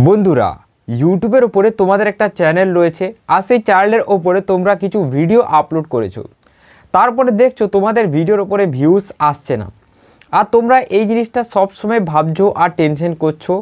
বন্ধুরা ইউটিউবের উপরে তোমাদের একটা চ্যানেল রয়েছে আর সেই চ্যানেলের উপরে তোমরা কিছু ভিডিও আপলোড করেছো, তারপরে দেখছো তোমাদের ভিডিওর উপরে ভিউজ আসছে না। আর তোমরা এই জিনিসটা সবসময় ভাবছো আর টেনশন করছো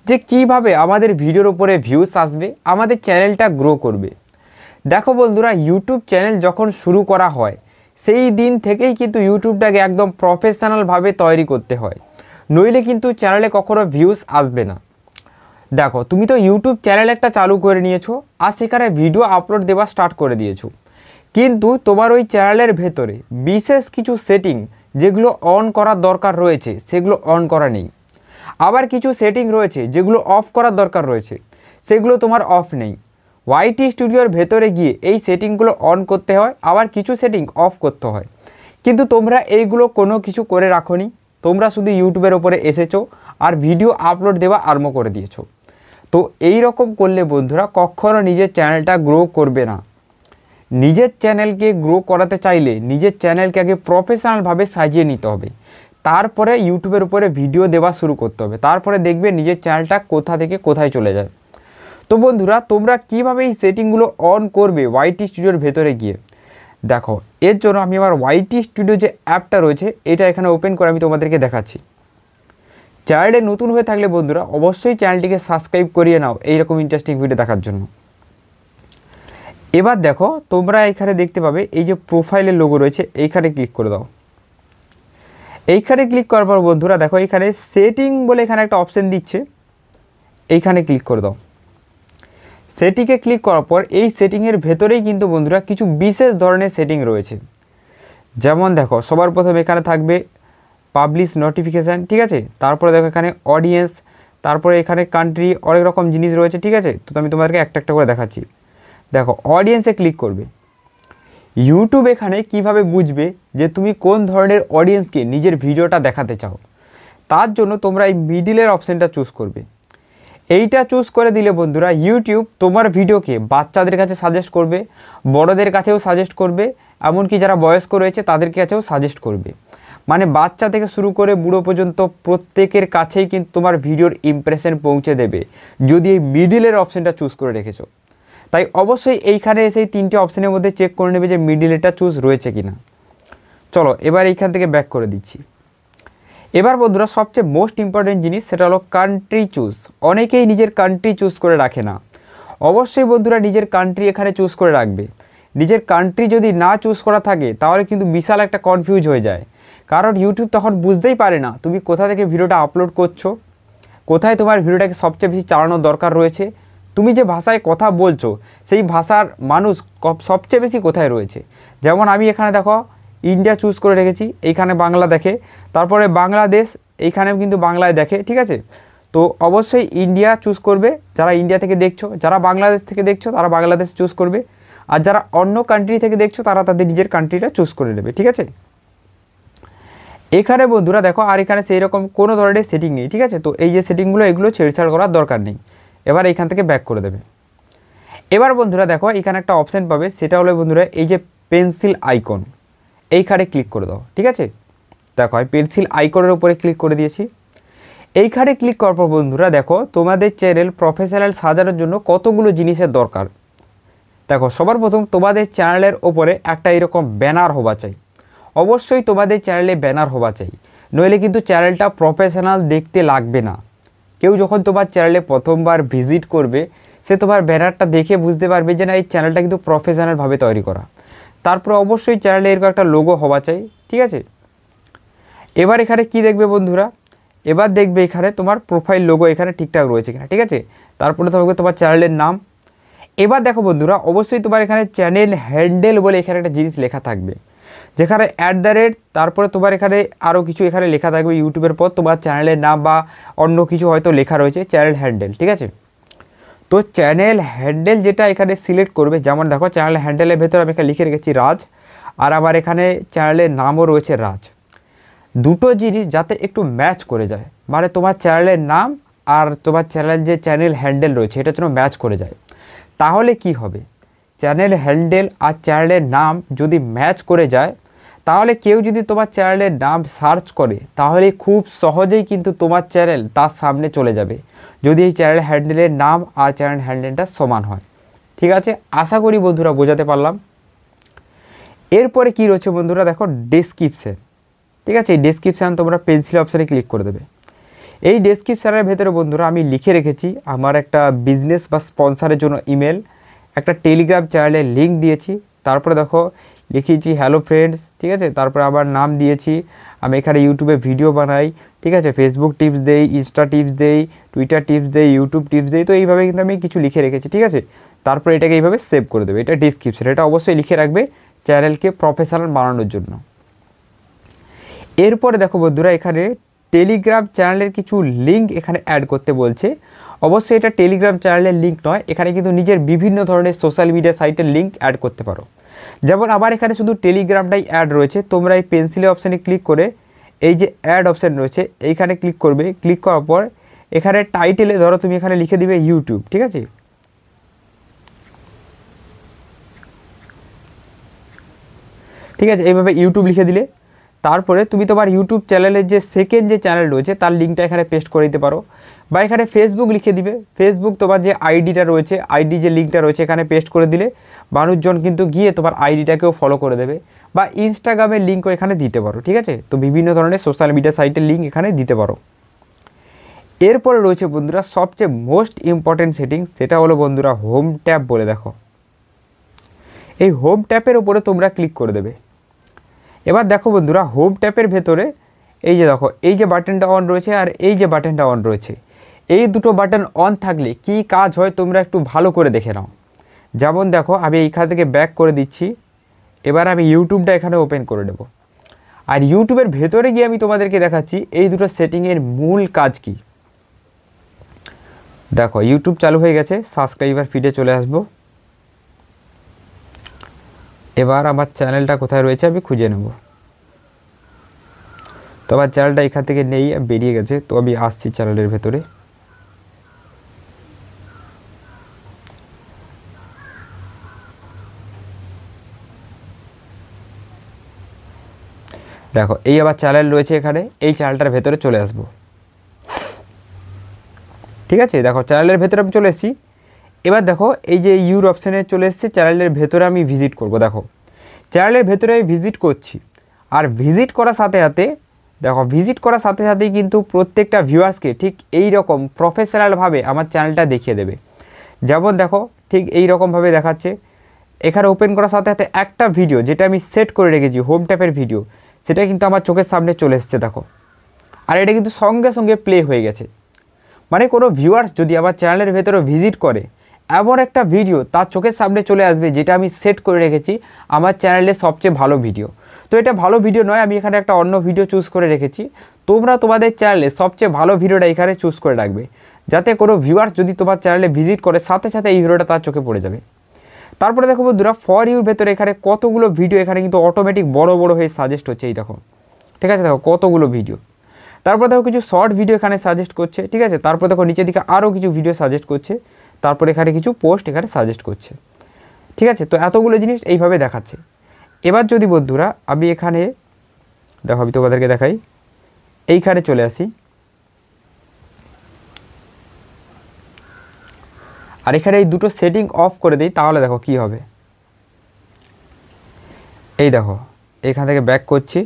যে কিভাবে আমাদের ভিডিওর উপরে ভিউজ আসবে, আমাদের চ্যানেলটা গ্রো করবে। দেখো বন্ধুরা, ইউটিউব চ্যানেল যখন শুরু করা হয় সেই দিন থেকেই কিন্তু ইউটিউবটাকে একদম প্রফেশনালভাবে তৈরি করতে হয়, নইলে কিন্তু চ্যানেলে কখনো ভিউজ আসবে না। দেখো, তুমি তো ইউটিউব চ্যানেল একটা চালু করে নিয়েছো আর সেখানে ভিডিও আপলোড দেওয়া স্টার্ট করে দিয়েছো, কিন্তু তোমার ওই চ্যানেলের ভেতরে বিশেষ কিছু সেটিং যেগুলো অন করার দরকার রয়েছে সেগুলো অন করা নেই। আবার কিছু সেটিং রয়েছে যেগুলো অফ করার দরকার রয়েছে, সেগুলো তোমার অফ নেই। ওয়াইটি স্টুডিওর ভেতরে গিয়ে এই সেটিংগুলো অন করতে হয়, আবার কিছু সেটিং অফ করতে হয়, কিন্তু তোমরা এইগুলো কোনো কিছু করে রাখোনি। তোমরা শুধু ইউটিউবের ওপরে এসেছো আর ভিডিও আপলোড দেওয়া আরম্ভ করে দিয়েছো। তো এই রকম করলে বন্ধুরা কখনো নিজের চ্যানেলটা গ্রো করবে না। নিজের চ্যানেলকে গ্রো করাতে চাইলে নিজের চ্যানেলকে আগে প্রফেশনালভাবে সাজিয়ে নিতে হবে, তারপরে ইউটিউবের উপরে ভিডিও দেওয়া শুরু করতে হবে, তারপরে দেখবে নিজের চ্যানেলটা কোথা থেকে কোথায় চলে যায়। তো বন্ধুরা, তোমরা কীভাবে এই সেটিংগুলো অন করবে ওয়াইটি স্টুডিওর ভেতরে গিয়ে, দেখো এর জন্য আমি আমার ওয়াইটি স্টুডিও যে অ্যাপটা রয়েছে এটা এখানে ওপেন করে আমি তোমাদেরকে দেখাচ্ছি। চ্যানেলে নতুন হয়ে থাকলে বন্ধুরা অবশ্যই চ্যানেলটিকে সাবস্ক্রাইব করিয়ে নাও এইরকম ইন্টারেস্টিং ভিডিও দেখার জন্য। এবার দেখো, তোমরা এখানে দেখতে পাবে এই যে প্রোফাইলের লোগো রয়েছে, এইখানে ক্লিক করে দাও। এইখানে ক্লিক করার পর বন্ধুরা দেখো এখানে সেটিং বলে এখানে একটা অপশান দিচ্ছে, এইখানে ক্লিক করে দাও। সেটিংয়ে ক্লিক করার পর এই সেটিংয়ের ভেতরেই কিন্তু বন্ধুরা কিছু বিশেষ ধরনের সেটিং রয়েছে। যেমন দেখো, সবার প্রথমে এখানে থাকবে পাবলিশ নোটিফিকেশান, ঠিক আছে। তারপরে দেখো এখানে অডিয়েন্স, তারপরে এখানে কান্ট্রি, অনেক রকম জিনিস রয়েছে, ঠিক আছে। তো আমি তোমাদেরকে একটা একটা করে দেখাচ্ছি। দেখো, অডিয়েন্সে ক্লিক করবে। ইউটিউব এখানে কিভাবে বুঝবে যে তুমি কোন ধরনের অডিয়েন্সকে নিজের ভিডিওটা দেখাতে চাও, তার জন্য তোমরা এই মিডিলের অপশানটা চুজ করবে। এইটা চুজ করে দিলে বন্ধুরা ইউটিউব তোমার ভিডিওকে বাচ্চাদের কাছে সাজেস্ট করবে, বড়দের কাছেও সাজেস্ট করবে, এমনকি যারা বয়স্ক রয়েছে তাদের কাছেও সাজেস্ট করবে। মানে বাচ্চা থেকে শুরু করে বুড়ো পর্যন্ত প্রত্যেকের কাছেই কিন্তু তোমার ভিডিওর ইমপ্রেশন পৌঁছে দেবে যদি এই মিডিলের অপশানটা চুজ করে রেখেছো। তাই অবশ্যই এইখানে এসে তিনটে অপশানের মধ্যে চেক করে নেবে যে মিডিলেটা চুজ রয়েছে কিনা। চলো এবার এইখান থেকে ব্যাক করে দিচ্ছি। এবার বন্ধুরা সবচেয়ে মোস্ট ইম্পর্টেন্ট জিনিস, সেটা হলো কান্ট্রি চুজ। অনেকেই নিজের কান্ট্রি চুজ করে রাখে না। অবশ্যই বন্ধুরা নিজের কান্ট্রি এখানে চুজ করে রাখবে। নিজের কান্ট্রি যদি না চুজ করা থাকে তাহলে কিন্তু বিশাল একটা কনফিউজ হয়ে যায়, কারণ ইউটিউব তখন বুঝতেই পারে না তুমি কোথা থেকে ভিডিওটা আপলোড করছো, কোথায় তোমার ভিডিওটাকে সবচেয়ে বেশি চালানোর দরকার রয়েছে, তুমি যে ভাষায় কথা বলছো সেই ভাষার মানুষ সবচেয়ে বেশি কোথায় রয়েছে। যেমন আমি এখানে দেখো ইন্ডিয়া চুজ করে রেখেছি, এইখানে বাংলা দেখে, তারপরে বাংলাদেশ এইখানেও কিন্তু বাংলায় দেখে, ঠিক আছে। তো অবশ্যই ইন্ডিয়া চুজ করবে যারা ইন্ডিয়া থেকে দেখছো, যারা বাংলাদেশ থেকে দেখছো তারা বাংলাদেশ চুজ করবে, আর যারা অন্য কান্ট্রি থেকে দেখছো তারা তাদের নিজের কান্ট্রিটা চুজ করে নেবে, ঠিক আছে। এখানে বন্ধুরা দেখো আর এখানে সেই রকম কোনো ধরনের সেটিং নেই, ঠিক আছে। তো এই যে সেটিংগুলো এগুলো ছেড়ছাড় করার দরকার নেই। এবার এইখান থেকে ব্যাক করে দেবে। এবার বন্ধুরা দেখো এখানে একটা অপশান পাবে, সেটা হলো বন্ধুরা এই যে পেন্সিল আইকন, এইখানে ক্লিক করে দাও, ঠিক আছে। দেখো আমি পেন্সিল আইকনের উপরে ক্লিক করে দিয়েছি। এইখানে ক্লিক করার পর বন্ধুরা দেখো তোমাদের চ্যানেল প্রফেশনাল সাজানোর জন্য কতগুলো জিনিসের দরকার। দেখো সবার প্রথম তোমাদের চ্যানেলের ওপরে একটা এরকম ব্যানার হওয়া চাই। অবশ্যই তোমাদের চ্যানেলে ব্যানার হওয়া চাই, নইলে কিন্তু চ্যানেলটা প্রফেশনাল দেখতে লাগবে না। কেউ যখন তোমার চ্যানেলে প্রথমবার ভিজিট করবে সে তোমার ব্যানারটা দেখে বুঝতে পারবে যে না এই চ্যানেলটা কিন্তু প্রফেশনালভাবে তৈরি করা। তারপর অবশ্যই চ্যানেলে এরকম একটা লোগো হওয়া চাই, ঠিক আছে। এবার এখানে কি দেখবে বন্ধুরা, এবার দেখবে এখানে তোমার প্রোফাইল লোগো এখানে ঠিকঠাক রয়েছে কিনা, ঠিক আছে। তারপরে থাকবে তোমার চ্যানেলের নাম। এবার দেখো বন্ধুরা অবশ্যই তোমার এখানে চ্যানেল হ্যান্ডেল বলে এখানে একটা জিনিস লেখা থাকবে, যেখানে @, তারপরে তোমার এখানে আরও কিছু এখানে লেখা থাকবে ইউটিউবের পর তোমার চ্যানেলের নাম বা অন্য কিছু হয়তো লেখা রয়েছে চ্যানেল হ্যান্ডেল, ঠিক আছে। তো চ্যানেল হ্যান্ডেল যেটা এখানে সিলেক্ট করবে, যেমন দেখো চ্যানেল হ্যান্ডেলের ভেতরে আমি এখানে লিখে রেখেছি রাজ, আর আবার এখানে চ্যানেলের নামও রয়েছে রাজ। দুটো জিনিস যাতে একটু ম্যাচ করে যায়, মানে তোমার চ্যানেলের নাম আর তোমার চ্যানেল যে চ্যানেল হ্যান্ডেল রয়েছে এটা যেন ম্যাচ করে যায়। তাহলে কি হবে, চ্যানেল হ্যান্ডেল আর চ্যানেলের নাম যদি ম্যাচ করে যায় তাহলে কেউ যদি তোমার চ্যানেলের নাম সার্চ করে তাহলে খুব সহজেই কিন্তু তোমার চ্যানেল তার সামনে চলে যাবে, যদি এই চ্যানেল হ্যান্ডেলের নাম আর চ্যানেল হ্যান্ডেলটা সমান হয়। ঠিক আছে, আশা করি বন্ধুরা বোঝাতে পারলাম। এরপরে কি রয়েছে বন্ধুরা, দেখো ডেসক্রিপশন। ঠিক আছে, এই ডেসক্রিপশান তোমরা পেন্সিল অপশানে ক্লিক করে দেবে। এই ডেসক্রিপশানের ভেতরে বন্ধুরা আমি লিখে রেখেছি আমার একটা বিজনেস বা স্পন্সারের জন্য ইমেল, একটা টেলিগ্রাম চ্যানেলের লিঙ্ক দিয়েছি, তারপরে দেখো লিখিয়েছি হ্যালো ফ্রেন্ডস। ঠিক আছে, তারপরে আবার নাম দিয়েছি, আমি এখানে ইউটিউবে ভিডিও বানাই। ঠিক আছে, ফেসবুক টিপস দেই, ইনস্টা টিপস দেই, টুইটার টিপস দেই, ইউটিউব টিপস দেই। তো এইভাবে কিন্তু আমি কিছু লিখে রেখেছি। ঠিক আছে, তারপরে এটাকে এইভাবে সেভ করে দেবে। এটা ডেসক্রিপশন, এটা অবশ্যই লিখে রাখবে চ্যানেলকে প্রফেশনাল বানানোর জন্য। এরপরে দেখো বন্ধুরা এখানে টেলিগ্রাম চ্যানেলের কিছু লিঙ্ক এখানে অ্যাড করতে বলছে। অবশ্যই এটা টেলিগ্রাম চ্যানেলের লিঙ্ক নয়, এখানে কিন্তু নিজের বিভিন্ন ধরনের সোশ্যাল মিডিয়া সাইটের লিঙ্ক অ্যাড করতে পারো। যেমন আমার এখানে শুধু টেলিগ্রামটাই অ্যাড রয়েছে। তোমরা এই পেন্সিলে অপশানে ক্লিক করে এই যে অ্যাড অপশান রয়েছে এইখানে ক্লিক করবে। ক্লিক করার পর এখানে টাইটেলে ধরো তুমি এখানে লিখে দিবে ইউটিউব। ঠিক আছে, ঠিক আছে, এইভাবে ইউটিউব লিখে দিলে তারপরে তুমি তোমার ইউটিউব চ্যানেলের যে সেকেন্ড যে চ্যানেল রয়েছে তার লিঙ্কটা এখানে পেস্ট করে দিতে পারো, বা এখানে ফেসবুক লিখে দিবে। ফেসবুক তোমার যে আইডিটা রয়েছে, আইডি যে লিঙ্কটা রয়েছে এখানে পেস্ট করে দিলে মানুষজন কিন্তু গিয়ে তোমার আইডিটাকেও ফলো করে দেবে, বা ইনস্টাগ্রামের লিঙ্কও এখানে দিতে পারো। ঠিক আছে, তো বিভিন্ন ধরনের সোশ্যাল মিডিয়া সাইটের লিঙ্ক এখানে দিতে পারো। এরপরে রয়েছে বন্ধুরা সবচেয়ে মোস্ট ইম্পর্টেন্ট সেটিং, সেটা হলো বন্ধুরা হোম ট্যাব বলে। দেখো এই হোম ট্যাপের ওপরে তোমরা ক্লিক করে দেবে। এবার দেখো বন্ধুরা হোম ট্যাপের ভেতরে এই যে দেখো এই যে বাটনটা অন রয়েছে আর এই যে বাটনটা অন রয়েছে, এই দুটো বাটন অন থাকলে কি কাজ হয় তোমরা একটু ভালো করে দেখে নাও। যেমন দেখো আমি এইখান থেকে ব্যাক করে দিচ্ছি, এবার আমি ইউটিউবটা এখানে ওপেন করে নেব, আর ইউটিউবের ভেতরে গিয়ে আমি তোমাদেরকে দেখাচ্ছি এই দুটো সেটিংয়ের মূল কাজ কি। দেখো ইউটিউব চালু হয়ে গেছে, সাবস্ক্রাইবার ফিডে চলে আসবো। এবার আমার চ্যানেলটা কোথায় রয়েছে আমি খুঁজে নেব। তো আমার চ্যানেলটা এখান থেকে নেই, বেরিয়ে গেছে। তো আমি আসছি চ্যানেলের ভেতরে। দেখো এই আবার চ্যানেল রয়েছে এখানে, এই চ্যানেলটার ভেতরে চলে আসবো। ঠিক আছে, দেখো চ্যানেলের ভেতরে আমি চলে এসেছি। এবার দেখো এই যে ইউর অপশানে চলে এসেছে, চ্যানেলের ভেতরে আমি ভিজিট করব। দেখো চ্যানেলের ভেতরে আমি ভিজিট করছি, আর ভিজিট করার সাথে সাথে দেখো ভিজিট করার সাথে সাথেই কিন্তু প্রত্যেকটা ভিউয়ার্সকে ঠিক এই রকম প্রফেশনালভাবে আমার চ্যানেলটা দেখিয়ে দেবে। যেমন দেখো ঠিক এই রকমভাবে দেখাচ্ছে। এখানে ওপেন করার সাথে সাথে একটা ভিডিও যেটা আমি সেট করে রেখেছি হোম ট্যাপের ভিডিও, সেটা কিন্তু আমার চোখের সামনে চলে এসেছে। দেখো আর এটা কিন্তু সঙ্গে সঙ্গে প্লে হয়ে গেছে। মানে কোনো ভিউয়ার্স যদি আমার চ্যানেলের ভেতরে ভিজিট করে, এমন একটা ভিডিও তার চোখের সামনে চলে আসবে যেটা আমি সেট করে রেখেছি আমার চ্যানেলের সবচেয়ে ভালো ভিডিও। তো এটা ভালো ভিডিও নয়, আমি এখানে একটা অন্য ভিডিও চুজ করে রেখেছি। তোমরা তোমাদের চ্যানেলে সবচেয়ে ভালো ভিডিওটা এখানে চুজ করে রাখবে, যাতে কোনো ভিউয়ার্স যদি তোমার চ্যানেলে ভিজিট করে সাথে সাথে এই ভিডিওটা তার চোখে পড়ে যাবে। তারপরে দেখো বন্ধুরা ফর ইউর ভেতরে এখানে কতগুলো ভিডিও এখানে কিন্তু অটোমেটিক বড় বড় হয়ে সাজেস্ট হচ্ছে। এই দেখো, ঠিক আছে, দেখো কতগুলো ভিডিও। তারপর দেখো কিছু শর্ট ভিডিও এখানে সাজেস্ট করছে। ঠিক আছে, তারপর দেখো নিচের দিকে আরও কিছু ভিডিও সাজেস্ট করছে, তারপর এখানে কিছু পোস্ট এখানে সাজেস্ট করছে। ঠিক আছে, তো এতগুলো জিনিস এইভাবে দেখাচ্ছে। এবার যদি বন্ধুরা আমি এখানে দেখো, আমি তোমাদেরকে দেখাই, এইখানে চলে আসি, আর এখানে এই দুটো সেটিং অফ করে দিই, তাহলে দেখো কি হবে। এই দেখো এখান থেকে ব্যাক করছি,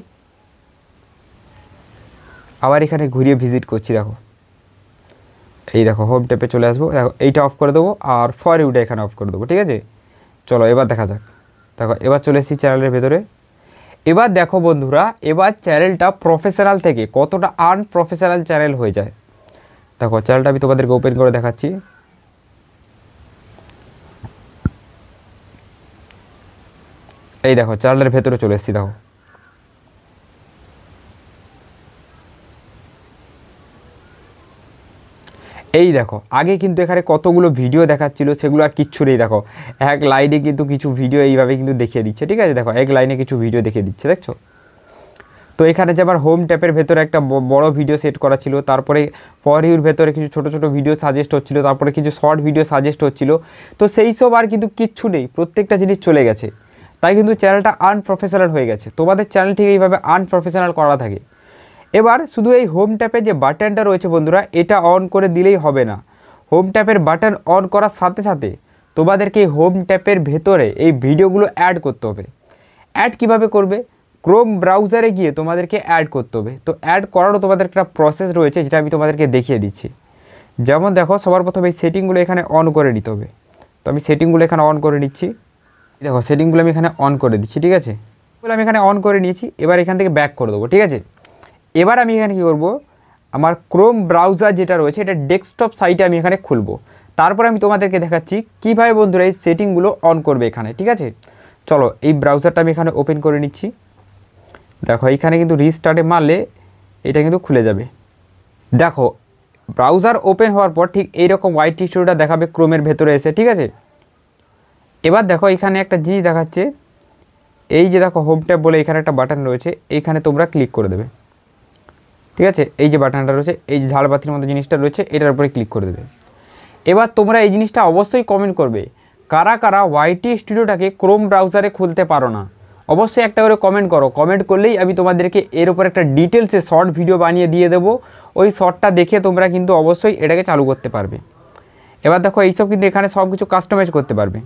আবার এখানে ঘুরিয়ে ভিজিট করছি। দেখো এই দেখো হোম ট্যাপে চলে আসবো। দেখো এইটা অফ করে দেবো আর ফর ইউটা এখানে অফ করে দেবো। ঠিক আছে, চলো এবার দেখা যাক। দেখো এবার চলে এসেছি চ্যানেলের ভেতরে। এবার দেখো বন্ধুরা এবার চ্যানেলটা প্রফেশনাল থেকে কতটা আনপ্রফেশনাল চ্যানেল হয়ে যায়। দেখো চ্যানেলটা আমি তোমাদেরকে ওপেন করে দেখাচ্ছি। এই দেখো চ্যানেলের ভেতরে চলে এসেছি। দেখো এই দেখো আগে কিন্তু এখানে কতগুলো ভিডিও দেখাচ্ছিল, সেগুলো আর কিচ্ছু নেই। দেখো এক লাইনে কিন্তু কিছু ভিডিও এইভাবে কিন্তু দেখিয়ে দিচ্ছে। ঠিক আছে, দেখো এক লাইনে কিছু ভিডিও দেখিয়ে দিচ্ছে, দেখছো। তো এখানে যে আবার হোম ট্যাপের ভেতরে একটা বড় ভিডিও সেট করা ছিল, তারপরে ফর ইউর ভেতরে কিছু ছোট ছোট ভিডিও সাজেস্ট হচ্ছিল, তারপরে কিছু শর্ট ভিডিও সাজেস্ট হচ্ছিল। তো সেই সব আর কিন্তু কিচ্ছু নেই, প্রত্যেকটা জিনিস চলে গেছে। তাই কিন্তু চ্যানেলটা আনপ্রফেশনাল হয়ে গেছে। তোমাদের চ্যানেল ঠিক এইভাবে আনপ্রফেশনাল করা থাকে। এবার শুধু এই হোম ট্যাপে যে বাটনটা রয়েছে বন্ধুরা, এটা অন করে দিলেই হবে না। হোম ট্যাপের বাটন অন করার সাথে সাথে তোমাদেরকে এই হোম ট্যাপের ভেতরে এই ভিডিওগুলো অ্যাড করতে হবে। অ্যাড কিভাবে করবে? ক্রোম ব্রাউজারে গিয়ে তোমাদেরকে অ্যাড করতে হবে। তো অ্যাড করারও তোমাদের একটা প্রসেস রয়েছে, যেটা আমি তোমাদেরকে দেখিয়ে দিচ্ছি। যেমন দেখো, সবার প্রথমে এই সেটিংগুলো এখানে অন করে নিতে হবে। তো আমি সেটিংগুলো এখানে অন করে নিচ্ছি। দেখো সেটিংগুলো আমি এখানে অন করে দিচ্ছি, ঠিক আছে? আমি এখানে অন করে নিয়েছি। এবার এখান থেকে ব্যাক করে দেবো, ঠিক আছে? এবার আমি এখানে কী করবো, আমার ক্রোম ব্রাউজার যেটা রয়েছে এটা ডেস্কটপ সাইটে আমি এখানে খুলবো। তারপর আমি তোমাদেরকে দেখাচ্ছি কীভাবে বন্ধুরা এই সেটিংগুলো অন করবে এখানে, ঠিক আছে? চলো এই ব্রাউজারটা আমি এখানে ওপেন করে নিচ্ছি। দেখো এইখানে কিন্তু রিস্টার্টে মারলে এটা কিন্তু খুলে যাবে। দেখো ব্রাউজার ওপেন হওয়ার পর ঠিক এইরকম হোয়াইট টিস্যুটা দেখাবে ক্রোমের ভেতরে এসে, ঠিক আছে? এবার দেখো এখানে একটা জিনিস দেখাচ্ছে, এই যে দেখো হোম ট্যাব বলে এখানে একটা বাটন রয়েছে, এইখানে তোমরা ক্লিক করে দেবে, ঠিক আছে? এই যে বাটনটা রয়েছে, এই যে ঝাড়বাতির মতো জিনিসটা রয়েছে, এটার উপরে ক্লিক করে দেবে। এবার তোমরা এই জিনিসটা অবশ্যই কমেন্ট করবে, কারা কারা ওয়াইটি স্টুডিওটাকে ক্রোম ব্রাউজারে খুলতে পারো না। অবশ্যই একটা করে কমেন্ট করো। কমেন্ট করলেই আমি তোমাদেরকে এর উপর একটা ডিটেলসে শর্ট ভিডিও বানিয়ে দিয়ে দেবো। ওই শর্টটা দেখে তোমরা কিন্তু অবশ্যই এটাকে চালু করতে পারবে। এবার দেখো এইসব কিন্তু এখানে সব কিছু কাস্টমাইজ করতে পারবে।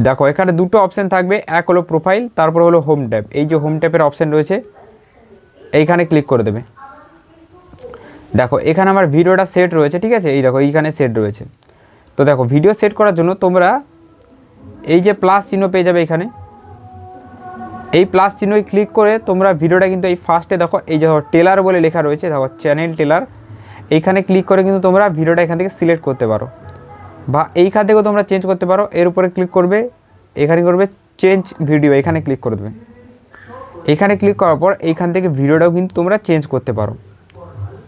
দেখো এখানে দুটো অপশান থাকবে, এক হলো প্রোফাইল, তারপর হলো হোম ট্যাব। এই যে হোম ট্যাবের অপশান রয়েছে, এইখানে ক্লিক করে দেবে। দেখো এখানে আমার ভিডিওটা সেট রয়েছে, ঠিক আছে? এই দেখো এইখানে সেট রয়েছে। তো দেখো ভিডিও সেট করার জন্য তোমরা এই যে প্লাস চিহ্ন পেয়ে যাবে, এখানে এই প্লাস চিহ্নই ক্লিক করে তোমরা ভিডিওটা কিন্তু এই ফার্স্টে দেখো এই যে টেলার বলে লেখা রয়েছে, দেখো চ্যানেল টেলার, এইখানে ক্লিক করে কিন্তু তোমরা ভিডিওটা এখান থেকে সিলেক্ট করতে পারো, বা এইখান থেকেও তোমরা চেঞ্জ করতে পারো। এর উপরে ক্লিক করবে, এখানে করবে চেঞ্জ ভিডিও, এখানে ক্লিক করে দেবে। এখানে ক্লিক করার পর এইখান থেকে ভিডিওটাও কিন্তু তোমরা চেঞ্জ করতে পারো।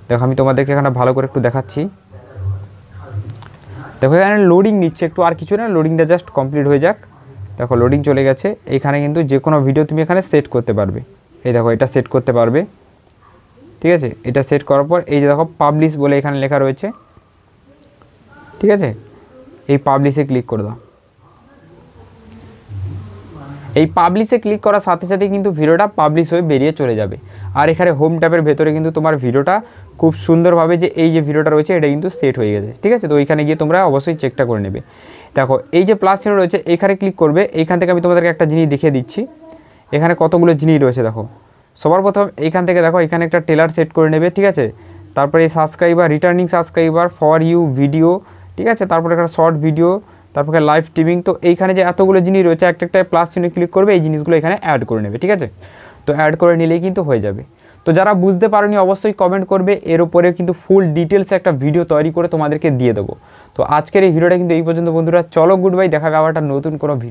দেখো আমি তোমাদেরকে এখানে ভালো করে একটু দেখাচ্ছি। দেখো এখানে লোডিং নিচ্ছে একটু, আর কিছু না, লোডিংটা জাস্ট কমপ্লিট হয়ে যাক। দেখো লোডিং চলে গেছে। এইখানে কিন্তু যে কোনো ভিডিও তুমি এখানে সেট করতে পারবে। এই দেখো এটা সেট করতে পারবে, ঠিক আছে? এটা সেট করার পর এই যে দেখো পাবলিশ বলে এখানে লেখা রয়েছে, ঠিক আছে? এই পাবলিশে ক্লিক করে দাও। এই পাবলিশে ক্লিক করার সাথে সাথে কিন্তু ভিডিওটা পাবলিশ হয়ে বেরিয়ে চলে যাবে। আর এখানে হোম ট্যাবের ভেতরে কিন্তু তোমার ভিডিওটা খুব সুন্দরভাবে, যে এই যে ভিডিওটা রয়েছে এটা কিন্তু সেট হয়ে গেছে, ঠিক আছে? তো ওইখানে গিয়ে তোমরা অবশ্যই চেকটা করে নেবে। দেখো এই যে প্লাস চিহ্ন রয়েছে, এখানে ক্লিক করবে। এইখান থেকে আমি তোমাদেরকে একটা জিনিস দেখিয়ে দিচ্ছি। এখানে কতগুলো জিনিস রয়েছে দেখো। সবার প্রথম এইখান থেকে দেখো এখানে একটা টেলার সেট করে নেবে, ঠিক আছে? তারপরে এই subscriber, returning subscriber, for you video, ঠিক আছে? তারপরে একটা শর্ট ভিডিও, তারপরে লাইভ স্ট্রিমিং। তো এইখানে যে এতগুলো জিনিস রয়েছে, একটা প্লাস চিহ্নে ক্লিক করবে, এই জিনিসগুলো এখানে অ্যাড করে নেবে, ঠিক আছে? তো অ্যাড করে নিলেই কিন্তু হয়ে যাবে। তো যারা বুঝতে পারোনি অবশ্যই কমেন্ট করবে, এর উপরে কিন্তু ফুল ডিটেলসে একটা ভিডিও তৈরি করে তোমাদেরকে দিয়ে দেবো। তো আজকের এই ভিডিওটা কিন্তু এই পর্যন্ত বন্ধুরা। চলো গুড বাই, দেখা হবে আবার একটা নতুন কোনো ভিডিও।